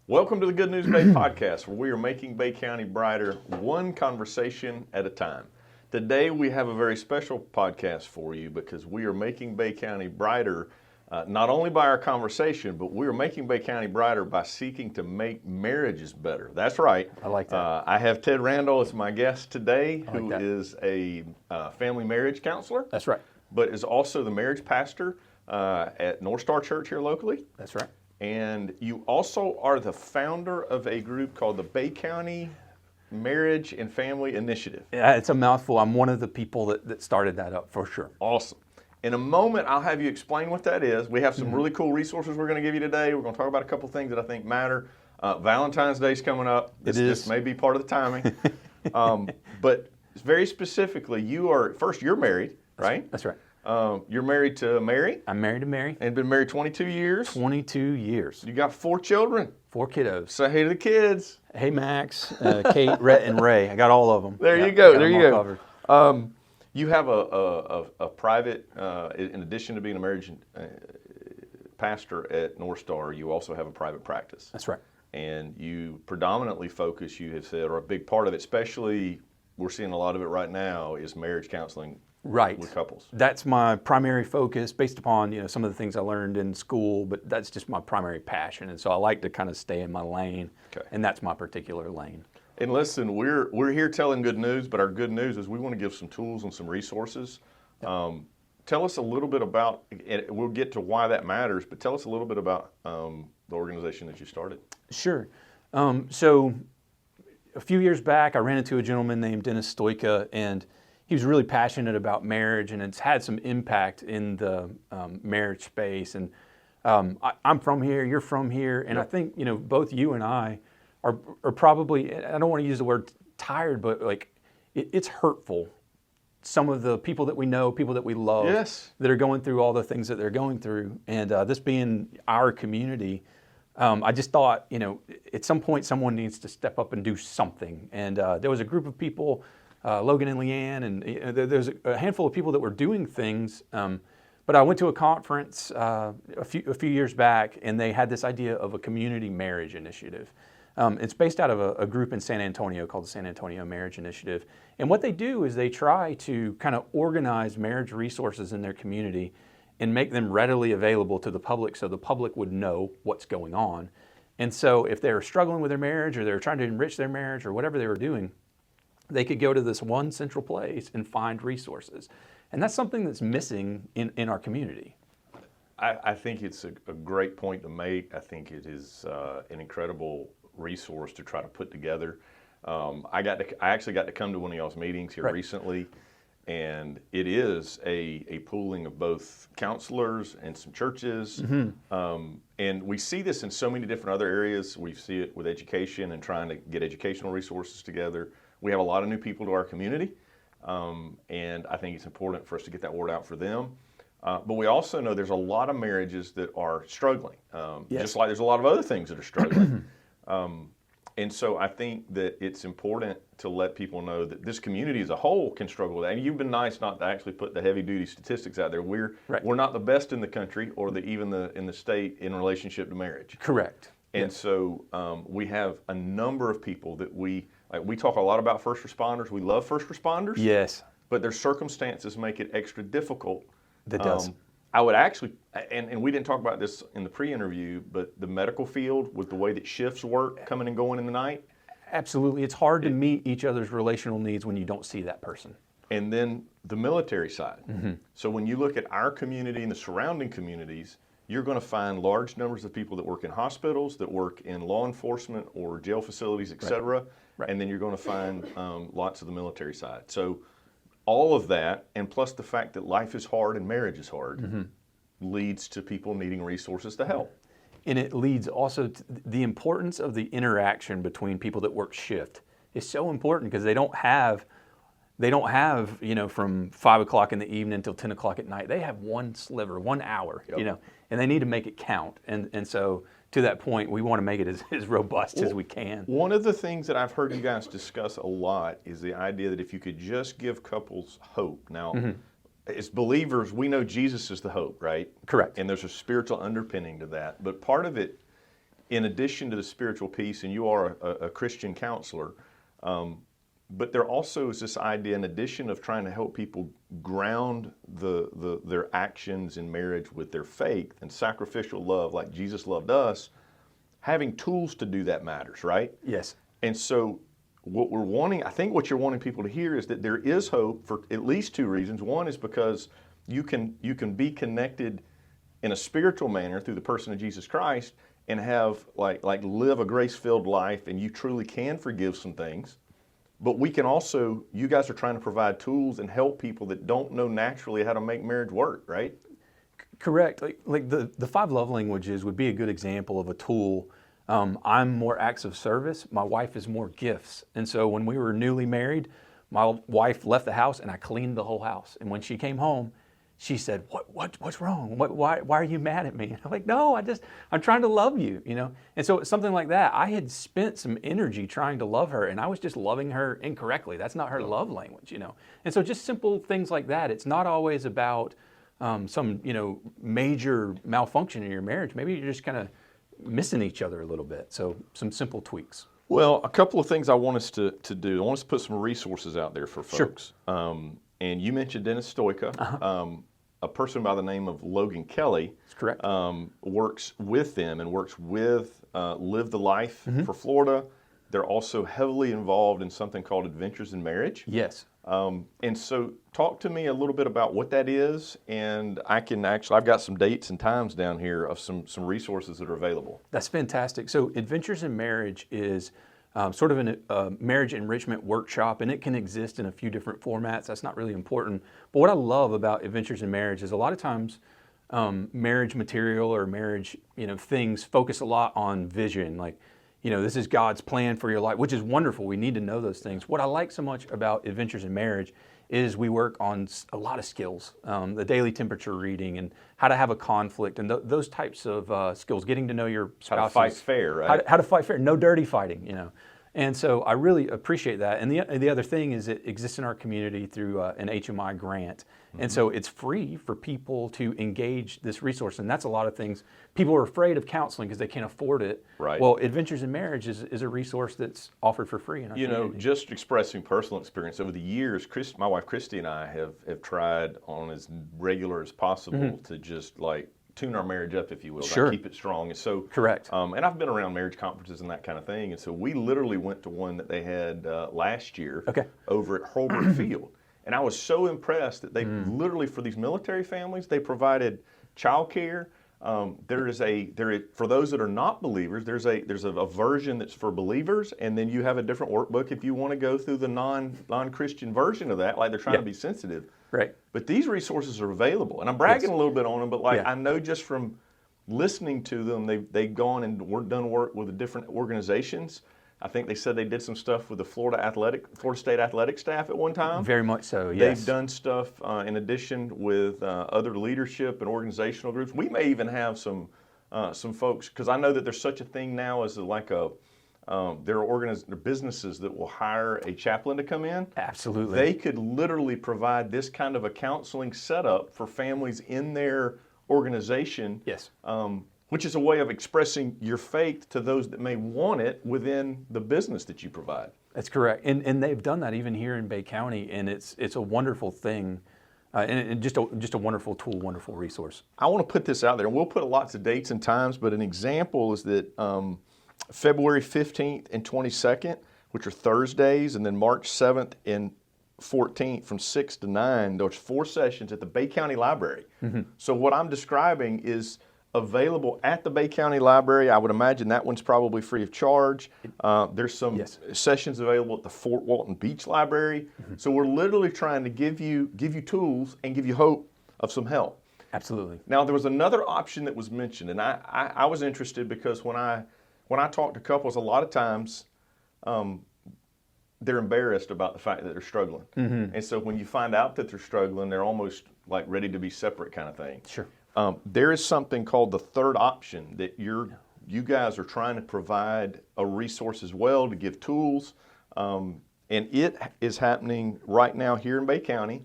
Welcome to the Good News Bay podcast, where we are making Bay County brighter one conversation at a time. Today we have a very special podcast for you because we are making Bay County brighter not only by our conversation, but we are making Bay County brighter by seeking to make marriages better. That's right. I like that. I have Ted Randall as my guest today, who is a family marriage counselor. That's right. But is also the marriage pastor at Northstar Church here locally. That's right. And you also are the founder of a group called the Bay County Marriage and Family Initiative. Yeah, it's a mouthful. I'm one of the people that started that up for sure. Awesome. In a moment, I'll have you explain what that is. We have some really cool resources we're going to give you today. We're going to talk about a couple things that I think matter. Valentine's Day is coming up. This may be part of the timing. But very specifically, you're married, right? That's right. You're married to Mary? I'm married to Mary. And been married 22 years? 22 years. You got 4 children? 4 kiddos. Say hey to the kids. Hey, Max, Kate, Rhett, and Ray. I got all of them. There you go. There you go. You have a private, in addition to being a marriage pastor at Northstar, you also have a private practice. That's right. And you predominantly focus, you have said, or a big part of it, especially we're seeing a lot of it right now, is marriage counseling. Right. With couples. That's my primary focus based upon, some of the things I learned in school, but that's just my primary passion. And so I like to kind of stay in my lane. Okay. And that's my particular lane. And listen, we're here telling good news, but our good news is we want to give some tools and some resources. Yep. Tell us a little bit about, and we'll get to why that matters, but tell us a little bit about the organization that you started. Sure. So a few years back, I ran into a gentleman named Dennis Stoika, and he was really passionate about marriage, and it's had some impact in the marriage space. And I'm from here, you're from here, and yep. I think both you and I are probably, I don't want to use the word tired, but like it's hurtful. Some of the people that we know, people that we love, yes. that are going through all the things that they're going through, and this being our community, I just thought, at some point someone needs to step up and do something. And there was a group of people, Logan and Leanne, and there's a handful of people that were doing things. But I went to a conference a few years back, and they had this idea of a community marriage initiative. It's based out of a group in San Antonio called the San Antonio Marriage Initiative. And what they do is they try to kind of organize marriage resources in their community and make them readily available to the public so the public would know what's going on. And so if they're struggling with their marriage or they're trying to enrich their marriage or whatever they were doing, they could go to this one central place and find resources. And that's something that's missing in our community. I think it's a great point to make. I think it is an incredible resource to try to put together. I actually got to come to one of y'all's meetings here recently, and it is a pooling of both counselors and some churches. Mm-hmm. And we see this in so many different other areas. We see it with education and trying to get educational resources together. We have a lot of new people to our community, and I think it's important for us to get that word out for them. But we also know there's a lot of marriages that are struggling, yes. Just like there's a lot of other things that are struggling. And so I think that it's important to let people know that this community as a whole can struggle with that. And you've been nice not to actually put the heavy-duty statistics out there. We're not the best in the country or in the state in relationship to marriage. Correct. And yes. so we have a number of people that we talk a lot about first responders. We love first responders. Yes. But their circumstances make it extra difficult. That does. I would actually, and we didn't talk about this in the pre-interview, but the medical field with the way that shifts work coming and going in the night. Absolutely. It's hard to meet each other's relational needs when you don't see that person. And then the military side. Mm-hmm. So when you look at our community and the surrounding communities, you're going to find large numbers of people that work in hospitals, that work in law enforcement or jail facilities, et cetera. Right. And then you're going to find lots of the military side. So all of that, and plus the fact that life is hard and marriage is hard, mm-hmm. leads to people needing resources to help. And it leads also to the importance of the interaction between people that work shift is so important because they don't have, from 5 o'clock in the evening until 10 o'clock at night. They have one sliver, 1 hour, yep. And they need to make it count. And so to that point, we want to make it as robust as we can. One of the things that I've heard you guys discuss a lot is the idea that if you could just give couples hope. Now, mm-hmm. as believers, we know Jesus is the hope, right? Correct. And there's a spiritual underpinning to that. But part of it in addition to the spiritual piece, and you are a Christian counselor, but there also is this idea, in addition of trying to help people ground their actions in marriage with their faith and sacrificial love like Jesus loved us, having tools to do that matters, right? Yes. And so what we're wanting, I think what you're wanting people to hear is that there is hope for at least two reasons. One is because you can be connected in a spiritual manner through the person of Jesus Christ and have like live a grace-filled life, and you truly can forgive some things. But we can also, you guys are trying to provide tools and help people that don't know naturally how to make marriage work, right? Correct. Like the 5 love languages would be a good example of a tool. I'm more acts of service. My wife is more gifts. And so when we were newly married, my wife left the house and I cleaned the whole house. And when she came home, she said, what's wrong? Why are you mad at me? And I'm like, no, I'm trying to love you, you know? And so it's something like that. I had spent some energy trying to love her, and I was just loving her incorrectly. That's not her love language, you know? And so just simple things like that. It's not always about some, you know, major malfunction in your marriage. Maybe you're just kind of missing each other a little bit. So some simple tweaks. Well, a couple of things I want us to do. I want us to put some resources out there for folks. Sure. And you mentioned Dennis Stoica. A person by the name of Logan Kelly. That's correct. Works with them and works with Live the Life for Florida. They're also heavily involved in something called Adventures in Marriage. Yes. And so talk to me a little bit about what that is, and I've got some dates and times down here of some resources that are available. That's fantastic. So Adventures in Marriage is sort of a marriage enrichment workshop, and it can exist in a few different formats. That's not really important. But what I love about Adventures in Marriage is a lot of times marriage material or marriage, you know, things focus a lot on vision, like, you know, this is God's plan for your life, which is wonderful. We need to know those things. What I like so much about Adventures in Marriage is we work on a lot of skills, the daily temperature reading and how to have a conflict and those types of skills, getting to know your spouse. How to fight fair, right? How to fight fair, no dirty fighting, you know. And so I really appreciate that. And the other thing is it exists in our community through an HMI grant. And so it's free for people to engage this resource. And that's a lot of things. People are afraid of counseling because they can't afford it. Right. Well, Adventures in Marriage is a resource that's offered for free in our community. You know, just expressing personal experience, over the years, my wife Christi and I have tried on as regular as possible to just like tune our marriage up, if you will, Sure. like keep it strong. And so, Correct. And I've been around marriage conferences and that kind of thing. And so we literally went to one that they had last year over at Holbrook Field. And I was so impressed that they literally, for these military families, they provided childcare. For those that are not believers, there's a version that's for believers, and then you have a different workbook if you want to go through the non-Christian version of that, like they're trying to be sensitive. Right. But these resources are available, and I'm bragging a little bit on them, but I know just from listening to them, they've gone and done work with the different organizations. I think they said they did some stuff with the Florida State athletic staff at one time. Very much so, yes. They've done stuff in addition with other leadership and organizational groups. We may even have some folks, because I know that there's such a thing now as there are businesses that will hire a chaplain to come in. Absolutely. They could literally provide this kind of a counseling setup for families in their organization. Yes. Which is a way of expressing your faith to those that may want it within the business that you provide. That's correct. And they've done that even here in Bay County, and it's a wonderful thing, and just a wonderful tool, wonderful resource. I want to put this out there, and we'll put lots of dates and times, but an example is that February 15th and 22nd, which are Thursdays, and then March 7th and 14th from 6 to 9, there's 4 sessions at the Bay County Library. So what I'm describing is available at the Bay County Library. I would imagine that one's probably free of charge. There's some sessions available at the Fort Walton Beach Library. So we're literally trying to give you tools and give you hope of some help. Absolutely. Now there was another option that was mentioned, and I was interested because when I talk to couples, a lot of times they're embarrassed about the fact that they're struggling. And so when you find out that they're struggling, they're almost like ready to be separate kind of thing. Sure. There is something called the third option that you guys are trying to provide a resource as well to give tools, and it is happening right now here in Bay County.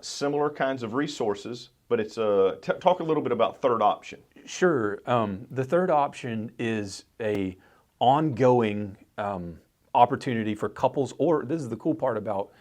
Similar kinds of resources but it's talk a little bit about third option. Sure. The third option is a ongoing opportunity for couples, or this is the cool part about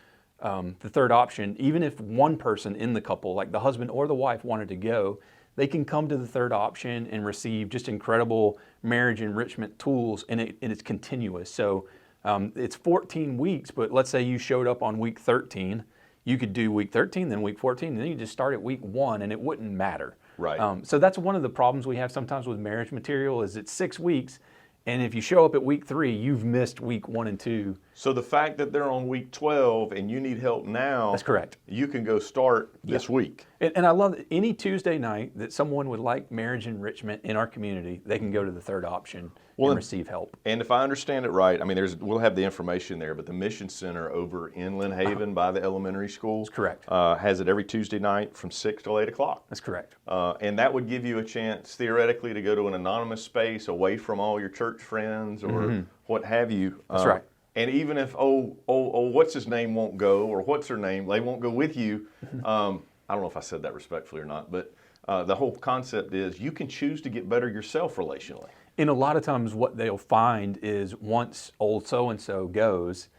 the third option. Even if one person in the couple, like the husband or the wife, wanted to go, they can come to the third option and receive just incredible marriage enrichment tools, and it's continuous. So it's 14 weeks, but let's say you showed up on week 13. You could do week 13, then week 14, and then you just start at week 1, and it wouldn't matter. Right. So that's one of the problems we have sometimes with marriage material is it's 6 weeks, and if you show up at week 3, you've missed week 1 and 2. So the fact that they're on week 12 and you need help now, That's correct. You can go start this week. And I love that any Tuesday night that someone would like marriage enrichment in our community, they can go to the third option and receive help. And if I understand it right, I mean, we'll have the information there, but the Mission Center over in Lynn Haven by the elementary school, That's correct. Has it every Tuesday night from 6 till 8 o'clock. That's correct. And that would give you a chance, theoretically, to go to an anonymous space away from all your church friends or what have you. That's right. And even if, what's his name won't go, or what's her name, they won't go with you. I don't know if I said that respectfully or not, but the whole concept is you can choose to get better yourself relationally. And a lot of times what they'll find is once old so-and-so goes,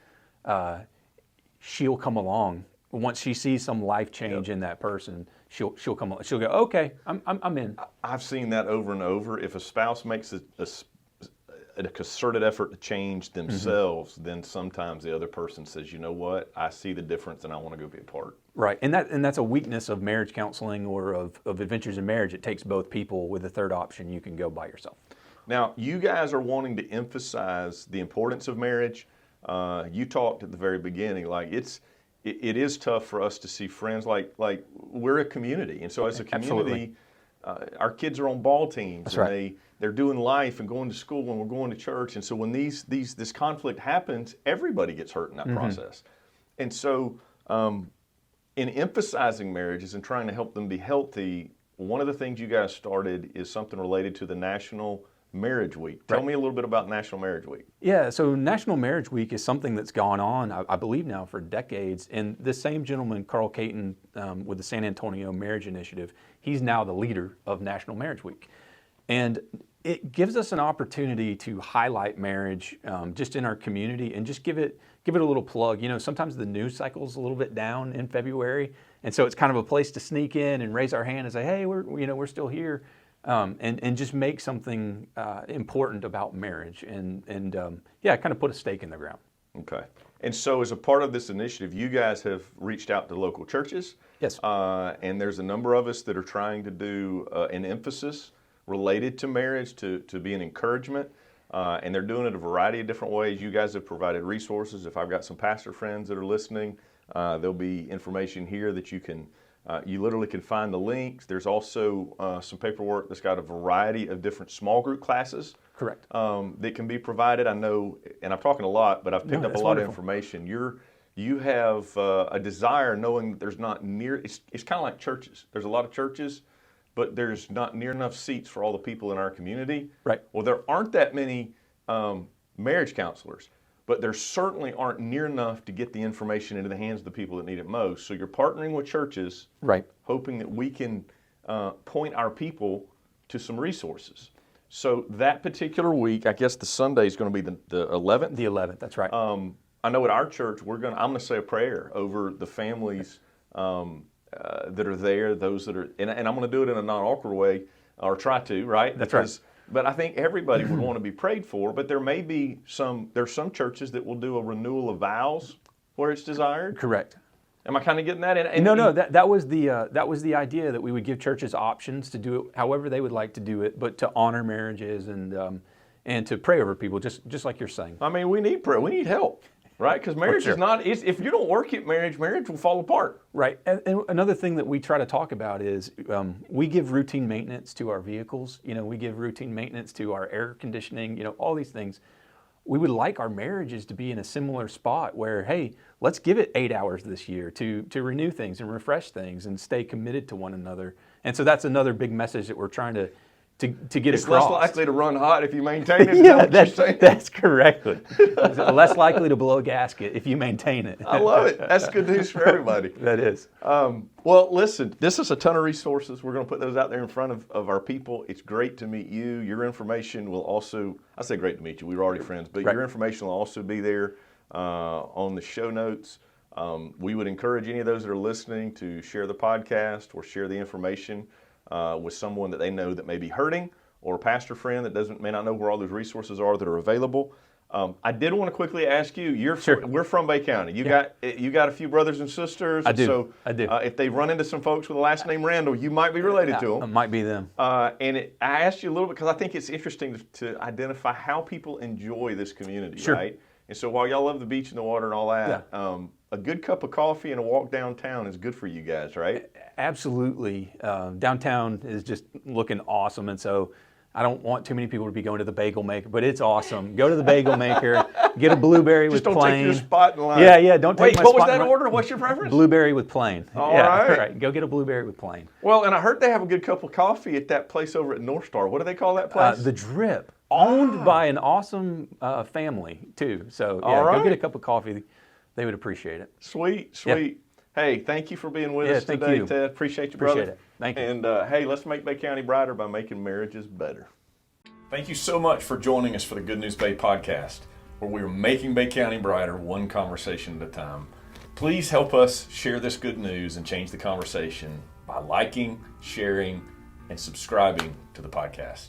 she'll come along. Once she sees some life change in that person, she'll come along. She'll go, okay, I'm in. I've seen that over and over. If a spouse makes a concerted effort to change themselves, then sometimes the other person says, you know what, I see the difference and I want to go be a part. Right, and that's a weakness of marriage counseling or of Adventures in Marriage. It takes both people. With the third option, you can go by yourself. Now, you guys are wanting to emphasize the importance of marriage. You talked at the very beginning, like it is tough for us to see friends, like we're a community, and so as a community, our kids are on ball teams. That's and right. They're doing life and going to school and we're going to church, and so when this conflict happens, everybody gets hurt in that process. And so in emphasizing marriages and trying to help them be healthy, one of the things you guys started is something related to the National Marriage Week. Tell me a little bit about National Marriage Week. Yeah, so National Marriage Week is something that's gone on, I believe now, for decades. And this same gentleman, Carl Caton, with the San Antonio Marriage Initiative, he's now the leader of National Marriage Week. And it gives us an opportunity to highlight marriage just in our community and just give it a little plug. You know, sometimes the news cycle's a little bit down in February, and so it's kind of a place to sneak in and raise our hand and say, hey, we're still here. And just make something important about marriage and kind of put a stake in the ground. Okay. And so as a part of this initiative, you guys have reached out to local churches. Yes. And there's a number of us that are trying to do an emphasis related to marriage to be an encouragement. And they're doing it a variety of different ways. You guys have provided resources. If I've got some pastor friends that are listening, there'll be information here that you can you literally can find the links. There's also some paperwork that's got a variety of different small group classes. Correct. That can be provided. I know, and I'm talking a lot, but I've picked up a lot of information. You have a desire knowing that there's not it's kind of like churches. There's a lot of churches, but there's not near enough seats for all the people in our community. Right. Well, there aren't that many marriage counselors, but there certainly aren't near enough to get the information into the hands of the people that need it most. So you're partnering with churches, right, hoping that we can point our people to some resources. So that particular week, I guess the Sunday is going to be the 11th? The 11th, that's right. I know at our church, I'm going to say a prayer over the families that are there, those that are, and I'm going to do it in a non-awkward way, or try to, right? That's right. But I think everybody would want to be prayed for, but there's some churches that will do a renewal of vows where it's desired. Correct. Am I kind of getting that? No, that was the idea, that we would give churches options to do it however they would like to do it, but to honor marriages and to pray over people, just like you're saying. I mean, we need prayer. We need help, right? Because marriage is not, if you don't work at marriage will fall apart. Right. And another thing that we try to talk about is we give routine maintenance to our vehicles. You know, we give routine maintenance to our air conditioning, you know, all these things. We would like our marriages to be in a similar spot where, hey, let's give it 8 hours this year to renew things and refresh things and stay committed to one another. And so that's another big message that we're trying to to get It's across. less likely to run hot if you maintain it. Is Yeah, that what you're saying? that's correct. Less likely to blow a gasket if you maintain it. I love it. That's good news for everybody. That is. Well, listen, this is a ton of resources. We're going to put those out there in front of our people. It's great to meet you. Your information will also, I say great to meet you. We were already friends, but Right. your information will also be there on the show notes. We would encourage any of those that are listening to share the podcast or share the information with someone that they know that may be hurting, or a pastor friend that may not know where all those resources are that are available. I did want to quickly ask you. Sure. We're from Bay County. You got a few brothers and sisters. I do. So I do. If they run into some folks with the last name Randall, you might be related to It them. might be them. I asked you a little bit because I think it's interesting to identify how people enjoy this community, Sure. right? And so while y'all love the beach and the water and all that, a good cup of coffee and a walk downtown is good for you guys, right? Absolutely. Downtown is just looking awesome, and so I don't want too many people to be going to the bagel maker, but it's awesome. Go to the bagel maker, get a blueberry Just with don't plain. take your spot in line. Yeah, don't take Wait, my what was spot in that line. order? What's your preference? Blueberry with plain. All yeah, right. all right. Go get a blueberry with plain. Well, and I heard they have a good cup of coffee at that place over at Northstar. What do they call that place? The Drip, owned by an awesome family too. So yeah, All right. go get a cup of coffee. They would appreciate it. Sweet. Hey, thank you for being with Yeah, us thank today, you. Ted. Appreciate you, Appreciate brother. it. Thank you. And hey, let's make Bay County brighter by making marriages better. Thank you so much for joining us for the Good News Bay podcast, where we are making Bay County brighter one conversation at a time. Please help us share this good news and change the conversation by liking, sharing, and subscribing to the podcast.